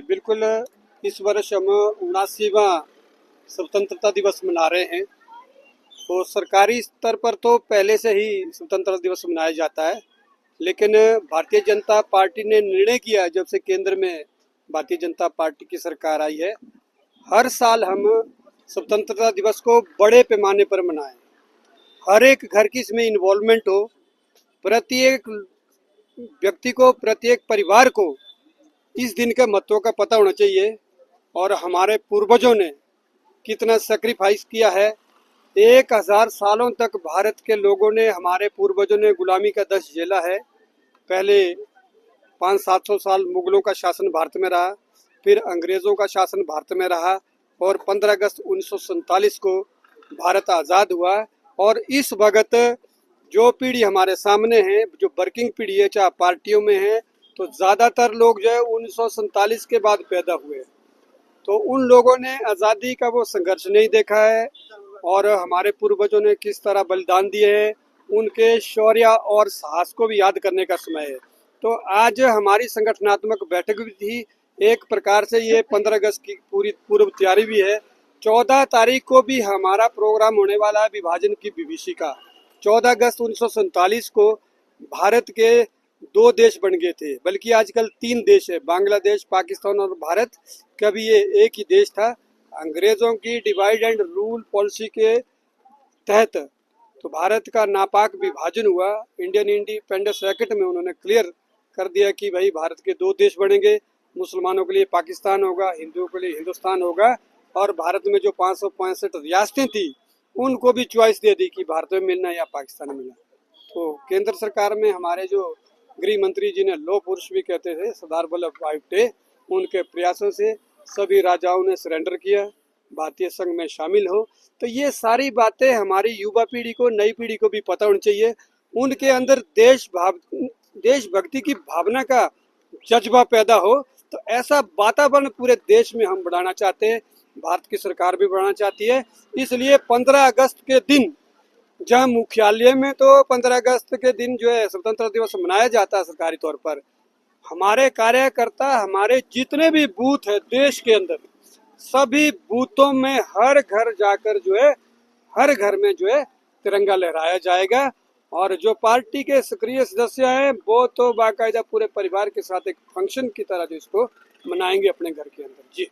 बिल्कुल। इस वर्ष हम 79वां स्वतंत्रता दिवस मना रहे हैं। तो सरकारी स्तर पर तो पहले से ही स्वतंत्रता दिवस मनाया जाता है, लेकिन भारतीय जनता पार्टी ने निर्णय किया जब से केंद्र में भारतीय जनता पार्टी की सरकार आई है, हर साल हम स्वतंत्रता दिवस को बड़े पैमाने पर मनाएं। हर एक घर की इसमें इन्वॉल्वमेंट हो, प्रत्येक व्यक्ति को, प्रत्येक परिवार को इस दिन के महत्व का पता होना चाहिए और हमारे पूर्वजों ने कितना सेक्रीफाइस किया है। 1000 सालों तक भारत के लोगों ने, हमारे पूर्वजों ने गुलामी का दश्त झेला है। पहले 500-700 साल मुगलों का शासन भारत में रहा, फिर अंग्रेज़ों का शासन भारत में रहा और 15 अगस्त 1947 को भारत आज़ाद हुआ। और इस वक्त जो पीढ़ी हमारे सामने है, जो वर्किंग पीढ़ी है, चाहे पार्टियों में है, तो ज़्यादातर लोग जो है 1947 के बाद पैदा हुए। तो उन लोगों ने आज़ादी का वो संघर्ष नहीं देखा है और हमारे पूर्वजों ने किस तरह बलिदान दिए हैं, उनके शौर्य और साहस को भी याद करने का समय है। तो आज हमारी संगठनात्मक बैठक भी थी। एक प्रकार से ये 15 अगस्त की पूरी पूर्व तैयारी भी है। 14 तारीख को भी हमारा प्रोग्राम होने वाला है विभाजन की विभीषिका। 14 अगस्त 1947 को भारत के 2 देश बन गए थे, बल्कि आजकल 3 देश है, बांग्लादेश, पाकिस्तान और भारत। कभी ये एक ही देश था। अंग्रेजों की डिवाइड एंड रूल पॉलिसी के तहत तो भारत का नापाक विभाजन हुआ। इंडियन इंडिपेंडेंस एक्ट में उन्होंने क्लियर कर दिया कि भाई भारत के 2 देश बनेंगे, मुसलमानों के लिए पाकिस्तान होगा, हिंदुओं के लिए हिंदुस्तान होगा। और भारत में जो 565 रियासतें थी, उनको भी चॉइस दे दी कि भारत में मिलना या पाकिस्तान में मिलना। तो केंद्र सरकार में हमारे जो गृह मंत्री, जिन्हें लौह पुरुष भी कहते थे, सरदार वल्लभ भाई पटेल, उनके प्रयासों से सभी राजाओं ने सरेंडर किया, भारतीय संघ में शामिल हो। तो ये सारी बातें हमारी युवा पीढ़ी को, नई पीढ़ी को भी पता होनी चाहिए। उनके अंदर देशभक्ति की भावना का जज्बा पैदा हो। तो ऐसा वातावरण पूरे देश में हम बढ़ाना चाहते हैं, भारत की सरकार भी बढ़ाना चाहती है। इसलिए 15 अगस्त के दिन, जहाँ मुख्यालय में तो 15 अगस्त के दिन जो है स्वतंत्रता दिवस मनाया जाता है सरकारी तौर पर, हमारे कार्यकर्ता, हमारे जितने भी बूथ है देश के अंदर, सभी बूथों में हर घर जाकर जो है, हर घर में जो है तिरंगा लहराया जाएगा। और जो पार्टी के सक्रिय सदस्य हैं, वो तो बाकायदा पूरे परिवार के साथ एक फंक्शन की तरह जो इसको मनाएंगे अपने घर के अंदर। जी।